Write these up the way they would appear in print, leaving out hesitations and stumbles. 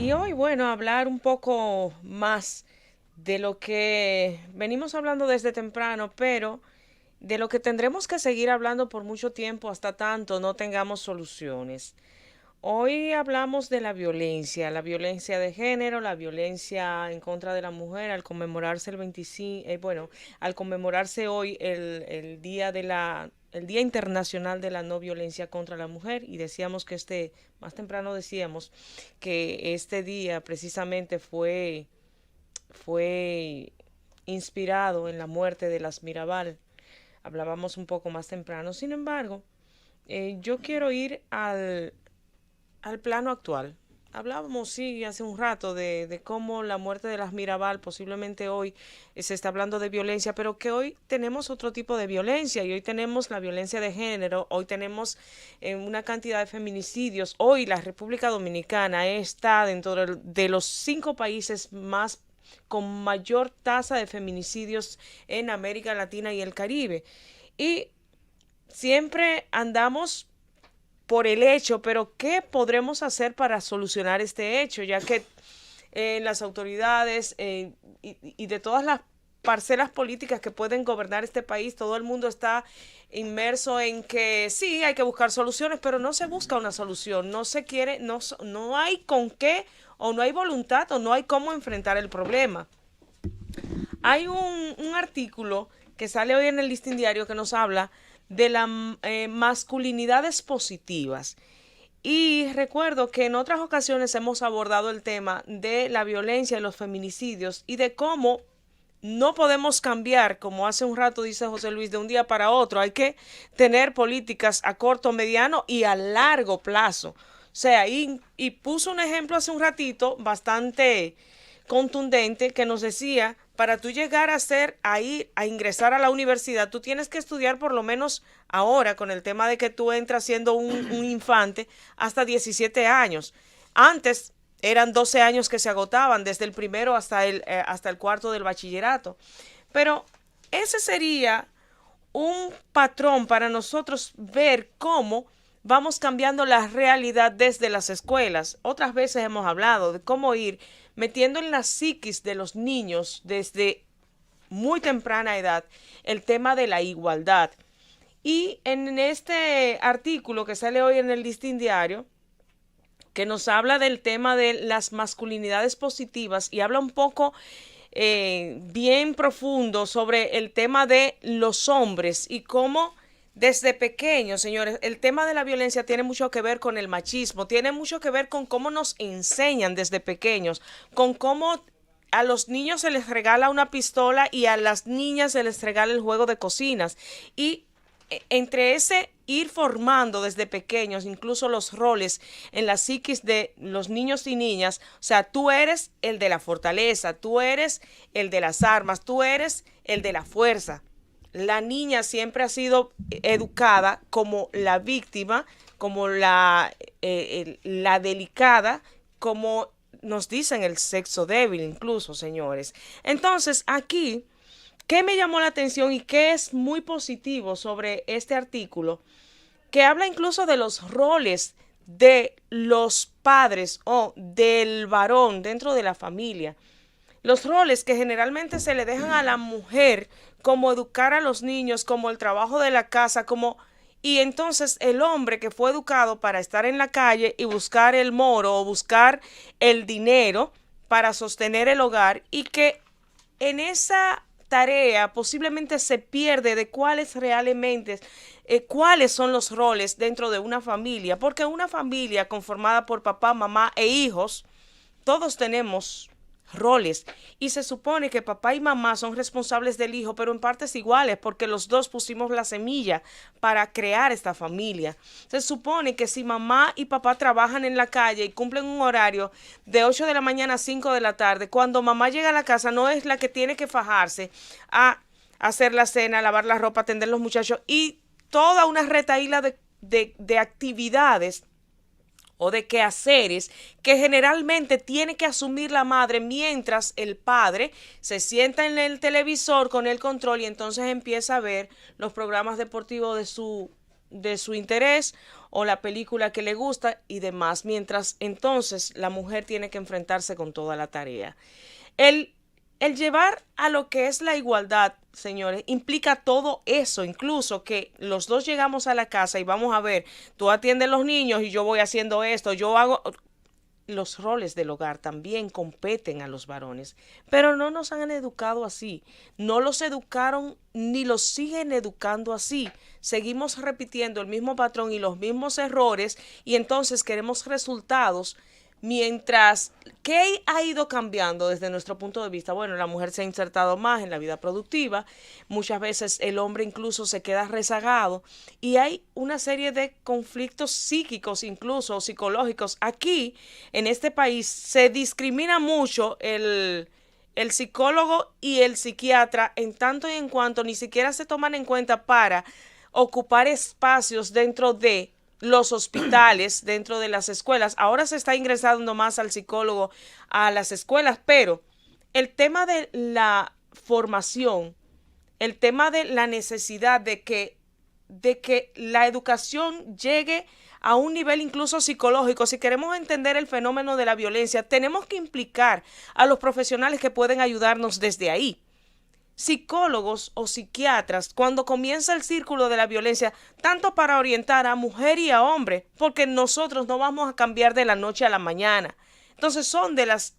Y hoy, bueno, hablar un poco más de lo que venimos hablando desde temprano, pero de lo que tendremos que seguir hablando por mucho tiempo hasta tanto no tengamos soluciones. Hoy hablamos de la violencia de género, la violencia en contra de la mujer al conmemorarse el 25, bueno, al conmemorarse hoy el Día Internacional de la No Violencia contra la Mujer y decíamos que más temprano decíamos que este día precisamente fue inspirado en la muerte de las Mirabal. Hablábamos un poco más temprano. Sin embargo, yo quiero ir al plano actual. Hablábamos, sí, hace un rato de cómo la muerte de las Mirabal, posiblemente hoy se está hablando de violencia, pero que hoy tenemos otro tipo de violencia y hoy tenemos la violencia de género, hoy tenemos una cantidad de feminicidios. Hoy la República Dominicana está dentro de los 5 países más con mayor tasa de feminicidios en América Latina y el Caribe. Y siempre andamos por el hecho, pero ¿qué podremos hacer para solucionar este hecho? Ya que las autoridades y de todas las parcelas políticas que pueden gobernar este país, todo el mundo está inmerso en que sí, hay que buscar soluciones, pero no se busca una solución, no se quiere, no hay con qué, o no hay voluntad, o no hay cómo enfrentar el problema. Hay un artículo que sale hoy en el Listín Diario que nos habla de las masculinidades positivas. Y recuerdo que en otras ocasiones hemos abordado el tema de la violencia y los feminicidios y de cómo no podemos cambiar, como hace un rato dice José Luis, de un día para otro. Hay que tener políticas a corto, mediano y a largo plazo. O sea, y puso un ejemplo hace un ratito bastante contundente que nos decía, para tú llegar a ingresar a la universidad, tú tienes que estudiar por lo menos ahora con el tema de que tú entras siendo un infante hasta 17 años. Antes eran 12 años que se agotaban, desde el primero hasta el cuarto del bachillerato. Pero ese sería un patrón para nosotros ver cómo vamos cambiando la realidad desde las escuelas. Otras veces hemos hablado de cómo ir metiendo en la psiquis de los niños desde muy temprana edad el tema de la igualdad. Y en este artículo que sale hoy en el Listín Diario, que nos habla del tema de las masculinidades positivas y habla un poco bien profundo sobre el tema de los hombres y cómo desde pequeños, señores, el tema de la violencia tiene mucho que ver con el machismo, tiene mucho que ver con cómo nos enseñan desde pequeños, con cómo a los niños se les regala una pistola y a las niñas se les regala el juego de cocinas. Y entre ese ir formando desde pequeños, incluso los roles en la psiquis de los niños y niñas, o sea, tú eres el de la fortaleza, tú eres el de las armas, tú eres el de la fuerza. La niña siempre ha sido educada como la víctima, como la delicada, como nos dicen el sexo débil incluso, señores. Entonces, aquí, ¿qué me llamó la atención y qué es muy positivo sobre este artículo? Que habla incluso de los roles de los padres o del varón dentro de la familia. Los roles que generalmente se le dejan a la mujer, como educar a los niños, como el trabajo de la casa, como... Y entonces el hombre que fue educado para estar en la calle y buscar el moro o buscar el dinero para sostener el hogar y que en esa tarea posiblemente se pierde de cuáles son los roles dentro de una familia, porque una familia conformada por papá, mamá e hijos, todos tenemos roles y se supone que papá y mamá son responsables del hijo, pero en partes iguales porque los dos pusimos la semilla para crear esta familia. Se supone que si mamá y papá trabajan en la calle y cumplen un horario de 8 de la mañana a 5 de la tarde, cuando mamá llega a la casa no es la que tiene que fajarse a hacer la cena, lavar la ropa, atender a los muchachos y toda una retaíla de actividades o de quehaceres que generalmente tiene que asumir la madre mientras el padre se sienta en el televisor con el control y entonces empieza a ver los programas deportivos de su interés o la película que le gusta y demás, mientras entonces la mujer tiene que enfrentarse con toda la tarea. El, el llevar a lo que es la igualdad, señores, implica todo eso, incluso que los dos llegamos a la casa y vamos a ver, tú atiendes los niños y yo voy haciendo esto, yo hago, los roles del hogar también competen a los varones, pero no nos han educado así, no los educaron ni los siguen educando así. Seguimos repitiendo el mismo patrón y los mismos errores y entonces queremos resultados. Mientras, ¿qué ha ido cambiando desde nuestro punto de vista? Bueno, la mujer se ha insertado más en la vida productiva, muchas veces el hombre incluso se queda rezagado y hay una serie de conflictos psíquicos, incluso psicológicos. Aquí, en este país, se discrimina mucho el psicólogo y el psiquiatra en tanto y en cuanto ni siquiera se toman en cuenta para ocupar espacios dentro de los hospitales, dentro de las escuelas. Ahora se está ingresando más al psicólogo a las escuelas, pero el tema de la formación, el tema de la necesidad de que la educación llegue a un nivel incluso psicológico. Si queremos entender el fenómeno de la violencia, tenemos que implicar a los profesionales que pueden ayudarnos desde ahí. Psicólogos o psiquiatras cuando comienza el círculo de la violencia, tanto para orientar a mujer y a hombre, porque nosotros no vamos a cambiar de la noche a la mañana. Entonces son de las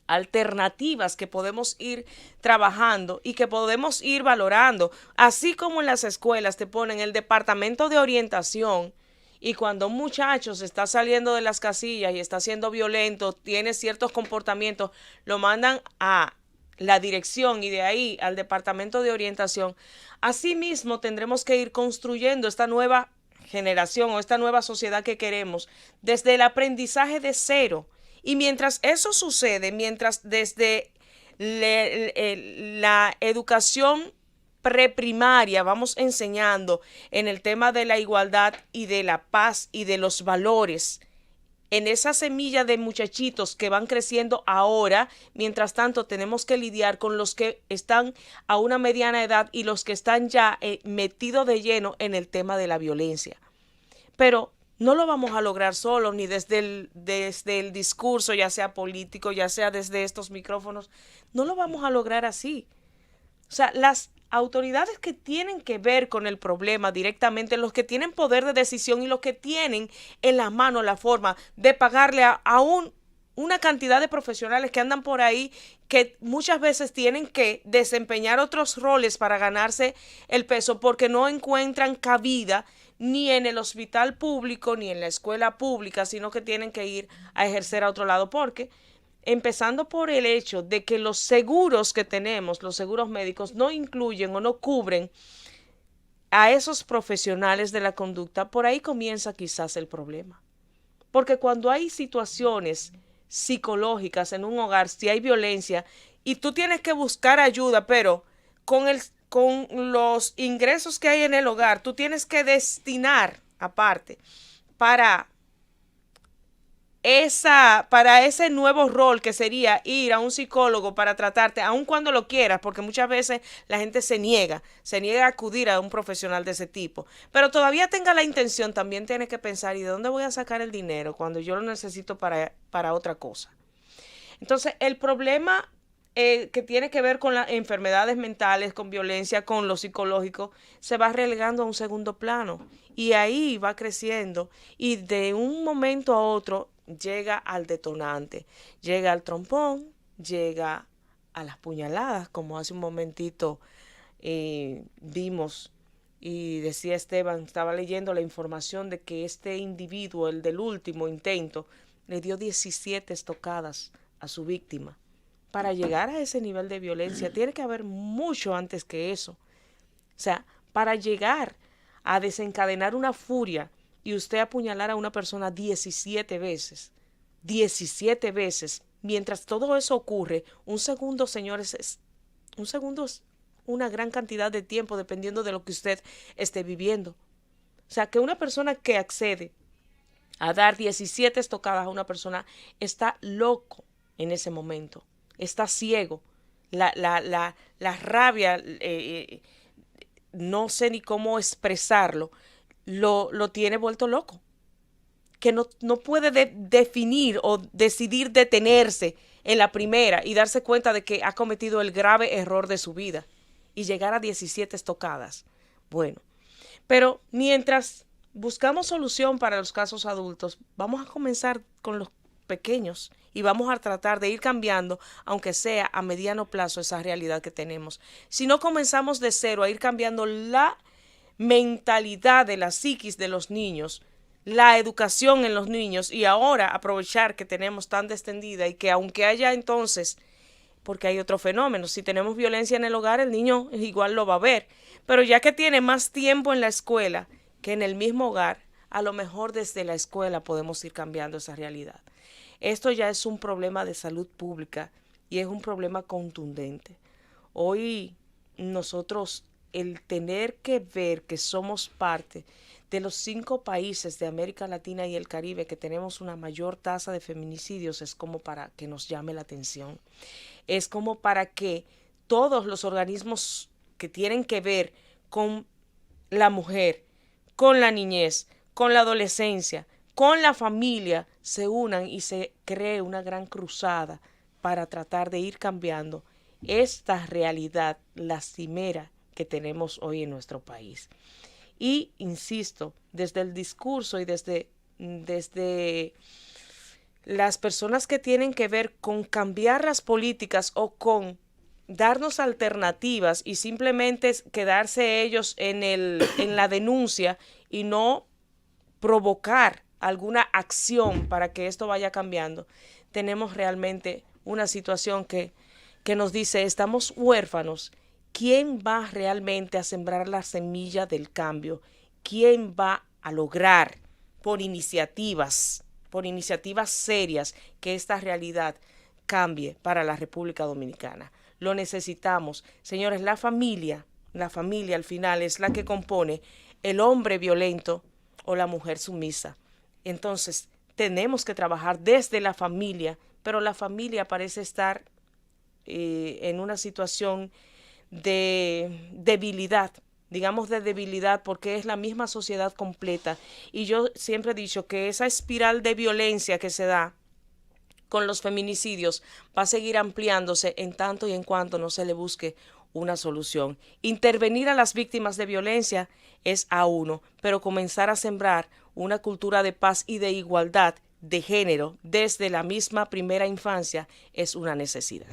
alternativas que podemos ir trabajando y que podemos ir valorando, así como en las escuelas te ponen el departamento de orientación. Y cuando un muchacho se está saliendo de las casillas y está siendo violento, tiene ciertos comportamientos, lo mandan a la dirección y de ahí al departamento de orientación. Asimismo, tendremos que ir construyendo esta nueva generación o esta nueva sociedad que queremos desde el aprendizaje de cero. Y mientras eso sucede, mientras desde la educación preprimaria vamos enseñando en el tema de la igualdad y de la paz y de los valores, en esa semilla de muchachitos que van creciendo ahora, mientras tanto tenemos que lidiar con los que están a una mediana edad y los que están ya metidos de lleno en el tema de la violencia. Pero no lo vamos a lograr solo, ni desde el discurso, ya sea político, ya sea desde estos micrófonos, no lo vamos a lograr así. O sea, las autoridades que tienen que ver con el problema directamente, los que tienen poder de decisión y los que tienen en la mano la forma de pagarle una cantidad de profesionales que andan por ahí que muchas veces tienen que desempeñar otros roles para ganarse el peso porque no encuentran cabida ni en el hospital público ni en la escuela pública, sino que tienen que ir a ejercer a otro lado porque empezando por el hecho de que los seguros que tenemos, los seguros médicos, no incluyen o no cubren a esos profesionales de la conducta, por ahí comienza quizás el problema. Porque cuando hay situaciones psicológicas en un hogar, si hay violencia, y tú tienes que buscar ayuda, pero con los ingresos que hay en el hogar, tú tienes que destinar aparte para para ese nuevo rol que sería ir a un psicólogo para tratarte, aun cuando lo quieras, porque muchas veces la gente se niega a acudir a un profesional de ese tipo, pero todavía tenga la intención, también tiene que pensar, ¿y de dónde voy a sacar el dinero cuando yo lo necesito para otra cosa? Entonces, el problema que tiene que ver con las enfermedades mentales, con violencia, con lo psicológico, se va relegando a un segundo plano y ahí va creciendo y de un momento a otro llega al detonante, llega al trompón, llega a las puñaladas, como hace un momentito vimos y decía Esteban, estaba leyendo la información de que este individuo, el del último intento, le dio 17 estocadas a su víctima. Para llegar a ese nivel de violencia tiene que haber mucho antes que eso. O sea, para llegar a desencadenar una furia y usted apuñalar a una persona 17 veces, mientras todo eso ocurre, un segundo, señores, un segundo es una gran cantidad de tiempo dependiendo de lo que usted esté viviendo. O sea, que una persona que accede a dar 17 estocadas a una persona está loco en ese momento, está ciego. La rabia, no sé ni cómo expresarlo, lo tiene vuelto loco, que no puede definir o decidir detenerse en la primera y darse cuenta de que ha cometido el grave error de su vida y llegar a 17 estocadas. Bueno, pero mientras buscamos solución para los casos adultos, vamos a comenzar con los pequeños y vamos a tratar de ir cambiando, aunque sea a mediano plazo, esa realidad que tenemos. Si no comenzamos de cero a ir cambiando la mentalidad de la psiquis de los niños, la educación en los niños y ahora aprovechar que tenemos tan extendida y que aunque haya entonces, porque hay otro fenómeno, si tenemos violencia en el hogar el niño igual lo va a ver, pero ya que tiene más tiempo en la escuela que en el mismo hogar, a lo mejor desde la escuela podemos ir cambiando esa realidad. Esto ya es un problema de salud pública y es un problema contundente. Hoy nosotros, el tener que ver que somos parte de los 5 países de América Latina y el Caribe que tenemos una mayor tasa de feminicidios, es como para que nos llame la atención. Es como para que todos los organismos que tienen que ver con la mujer, con la niñez, con la adolescencia, con la familia, se unan y se cree una gran cruzada para tratar de ir cambiando esta realidad lastimera que tenemos hoy en nuestro país. Y, insisto, desde el discurso y desde las personas que tienen que ver con cambiar las políticas o con darnos alternativas y simplemente quedarse ellos en la denuncia y no provocar alguna acción para que esto vaya cambiando, tenemos realmente una situación que nos dice, estamos huérfanos. ¿Quién va realmente a sembrar la semilla del cambio? ¿Quién va a lograr por iniciativas serias que esta realidad cambie para la República Dominicana? Lo necesitamos. Señores, la familia al final es la que compone el hombre violento o la mujer sumisa. Entonces, tenemos que trabajar desde la familia, pero la familia parece estar en una situación de debilidad, digamos de debilidad, porque es la misma sociedad completa. Y yo siempre he dicho que esa espiral de violencia que se da con los feminicidios va a seguir ampliándose en tanto y en cuanto no se le busque una solución. Intervenir a las víctimas de violencia es a uno, pero comenzar a sembrar una cultura de paz y de igualdad de género desde la misma primera infancia es una necesidad.